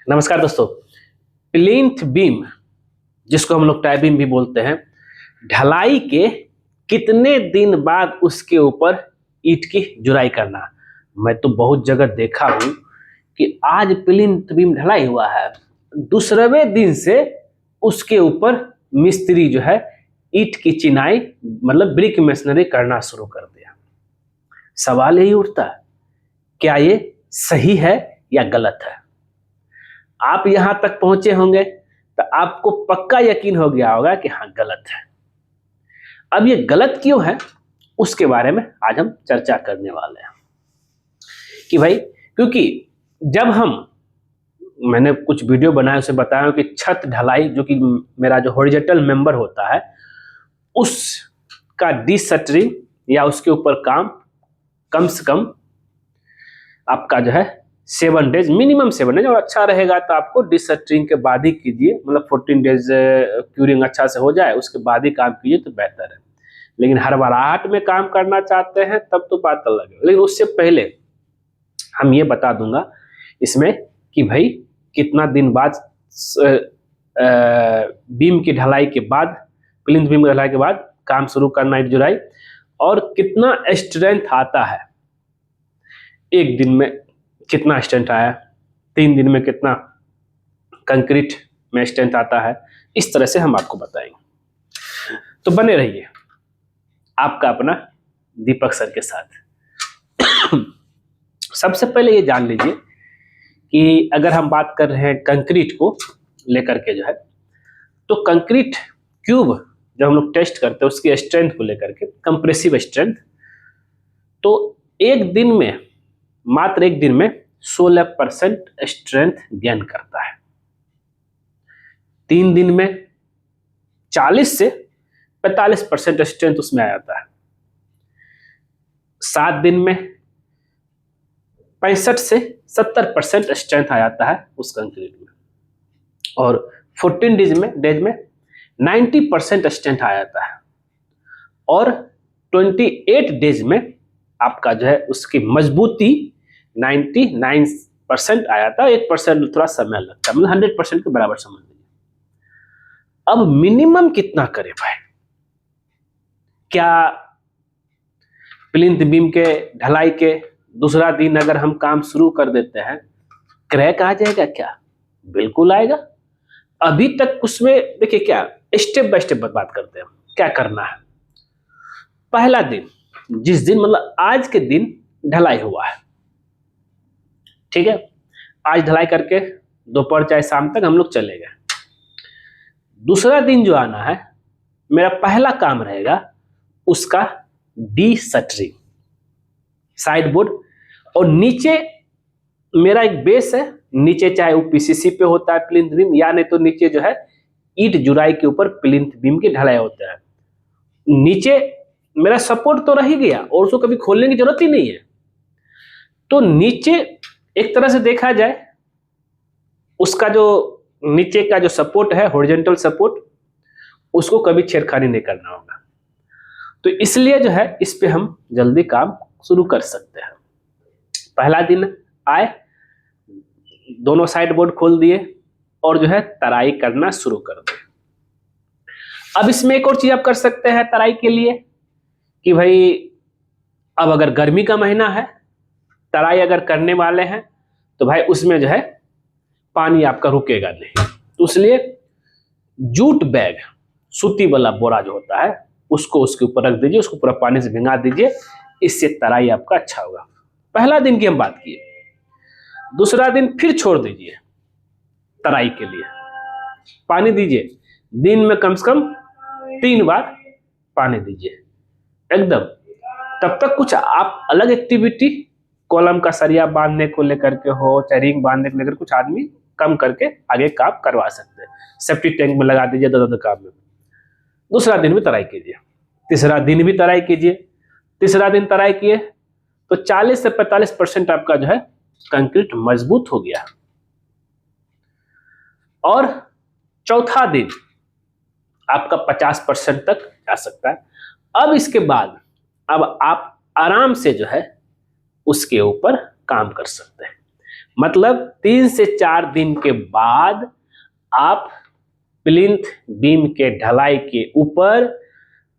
नमस्कार दोस्तों। Plinth beam, जिसको हम लोग टाई बीम भी बोलते हैं, ढलाई के कितने दिन बाद उसके ऊपर ईंट की जुराई करना। मैं तो बहुत जगह देखा हूं कि आज प्लिंथ बीम ढलाई हुआ है, दूसरे दिन से उसके ऊपर मिस्त्री जो है ईंट की चिनाई मतलब ब्रिक मेसनरी करना शुरू कर दिया। सवाल यही उठता है, क्या ये सही है या गलत है? आप यहां तक पहुंचे होंगे तो आपको पक्का यकीन हो गया होगा कि हाँ गलत है। अब ये गलत क्यों है उसके बारे में आज हम चर्चा करने वाले हैं कि भाई, क्योंकि जब मैंने कुछ वीडियो बनाया उसे बताया कि छत ढलाई जो कि मेरा जो हॉरिजॉन्टल मेंबर होता है उसका डिशटरिंग या उसके ऊपर काम कम से कम आपका जो है 7 डेज, मिनिमम 7 डेज, और अच्छा रहेगा तो आपको डिशटरिंग के बाद ही कीजिए, मतलब 14 डेज क्यूरिंग अच्छा से हो जाए उसके बाद ही काम कीजिए तो बेहतर है। लेकिन हड़बड़ाहट में काम करना चाहते हैं तब तो बात अलग है। लेकिन उससे पहले हम ये बता दूंगा इसमें कि भाई कितना दिन बाद बीम की ढलाई के बाद, प्लिंथ बीम की ढलाई के बाद काम शुरू करना ईंट जुराई, और कितना स्ट्रेंथ आता है। एक दिन में कितना स्ट्रेंथ आया, 3 दिन में कितना कंक्रीट में स्ट्रेंथ आता है, इस तरह से हम आपको बताएंगे। तो बने रहिए आपका अपना दीपक सर के साथ। सबसे पहले ये जान लीजिए कि अगर हम बात कर रहे हैं कंक्रीट को लेकर के जो है, तो कंक्रीट क्यूब जब हम लोग टेस्ट करते हैं उसकी स्ट्रेंथ को लेकर के, कंप्रेसिव स्ट्रेंथ, तो एक दिन में, मात्र एक दिन में 16% स्ट्रेंथ गेन करता है। 3 दिन में 40 से 45% स्ट्रेंथ उसमें आ जाता है। 7 दिन में 65 से 70% स्ट्रेंथ आ जाता है उस कंक्रीट में, और 14 डेज में 90% स्ट्रेंथ आ जाता है, और 28 डेज में आपका जो है उसकी मजबूती 99% आ जाता है। 1% थोड़ा समय लगता है, मतलब 100% के बराबर समझ लीजिए। अब मिनिमम कितना करे भाई? क्या प्लिंथ बीम के ढलाई के दूसरा दिन अगर हम काम शुरू कर देते हैं क्रैक आ जाएगा क्या? बिल्कुल आएगा। अभी तक उसमें देखिए, क्या स्टेप बाय स्टेप बात करते हैं क्या करना है। पहला दिन, जिस दिन मतलब आज के दिन ढलाई हुआ है, ठीक है, आज ढलाई करके दोपहर चाहे शाम तक हम लोग चले गए। दूसरा दिन जो आना है, मेरा पहला काम रहेगा उसका डीशटरिंग, साइड बोर्ड, और नीचे मेरा एक बेस है, नीचे चाहे वो पीसीसी पे होता है प्लिंथ बीम, या नहीं तो नीचे जो है ईंट जुराई के ऊपर प्लिंथ बीम की ढलाई होता है। नीचे मेरा सपोर्ट तो रह ही गया और उसको कभी खोलने की जरूरत ही नहीं है। तो नीचे एक तरह से देखा जाए उसका जो नीचे का जो सपोर्ट है, हॉरिजॉन्टल सपोर्ट, उसको कभी छेड़खानी नहीं करना होगा। तो इसलिए जो है इस पे हम जल्दी काम शुरू कर सकते हैं। पहला दिन आए, दोनों साइड बोर्ड खोल दिए और जो है तराई करना शुरू कर दिए। अब इसमें एक और चीज आप कर सकते हैं तराई के लिए कि भाई, अब अगर गर्मी का महीना है, तराई अगर करने वाले हैं तो भाई उसमें जो है पानी आपका रुकेगा नहीं, तो इसलिए जूट बैग, सूती वाला बोरा जो होता है, उसको उसके ऊपर रख दीजिए, उसको पूरा पानी से भिंगा दीजिए, इससे तराई आपका अच्छा होगा। पहला दिन की हम बात किए। दूसरा दिन फिर छोड़ दीजिए तराई के लिए, पानी दीजिए, दिन में कम से कम 3 बार पानी दीजिए एकदम। तब तक कुछ आप अलग एक्टिविटी, कॉलम का सरिया बांधने को लेकर के हो, चाहे रिंग बांधने को लेकर, कुछ आदमी कम करके आगे काम करवा सकते हैं। सेफ्टी टैंक में लगा दीजिए 10 काम में। दूसरा दिन भी तराई कीजिए, तीसरा दिन भी तराई कीजिए। तीसरा दिन तराई किए तो 40 से 45% आपका जो है कंक्रीट मजबूत हो गया, और चौथा दिन आपका 50% तक जा सकता है। अब इसके बाद अब आप आराम से जो है उसके ऊपर काम कर सकते हैं। मतलब 3 से 4 दिन के बाद आप प्लिंथ बीम के ढलाई के ऊपर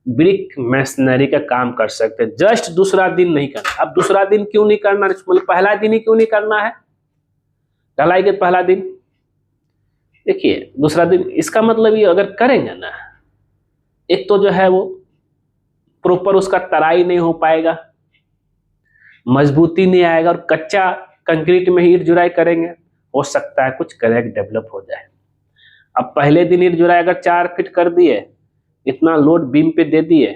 ब्रिक मेसनरी का काम कर सकते हैं। जस्ट दूसरा दिन नहीं करना। अब दूसरा दिन क्यों नहीं करना, मतलब पहला दिन ही क्यों नहीं करना है ढलाई के पहला दिन? देखिए दूसरा दिन, इसका मतलब ये अगर करेंगे ना, एक तो जो है वो प्रॉपर उसका तराई नहीं हो पाएगा, मजबूती नहीं आएगा, और कच्चा कंक्रीट में ही ईंट जुराई करेंगे, हो सकता है कुछ क्रैक डेवलप हो जाए। अब पहले दिन ईंट जुराई अगर 4 फीट कर दिए, इतना लोड बीम पे दे दिए,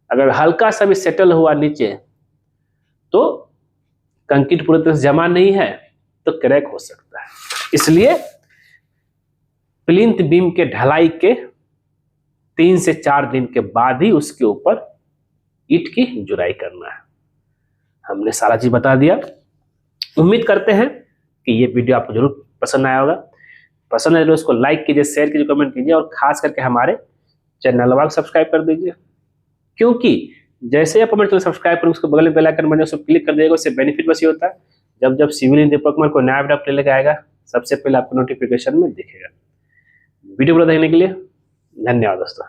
अगर हल्का सा भी सेटल हुआ नीचे तो कंक्रीट पूरी तरह से जमा नहीं है तो क्रैक हो सकता है। इसलिए प्लिंथ बीम के ढलाई के 3 से 4 दिन के बाद ही उसके ऊपर ईंट की जुराई करना है। हमने सारा चीज बता दिया। उम्मीद करते हैं कि ये वीडियो आपको जरूर पसंद आया होगा। पसंद आए तो इसको लाइक कीजिए, शेयर कीजिए, कमेंट कीजिए, और खास करके हमारे चैनल को सब्सक्राइब कर दीजिए, क्योंकि जैसे आप हमारे चैनल सब्सक्राइब करेंगे उसको बगल में बेल आइकन बने उसको क्लिक कर दीजिएगा। उससे बेनिफिट बस ये होता है, जब जब सिविल इंजीनियर दीपक कुमार को नया वीडियो अपने लेकर आएगा सबसे पहले आपको नोटिफिकेशन में दिखेगा। वीडियो पूरा देखने के लिए धन्यवाद दोस्तों।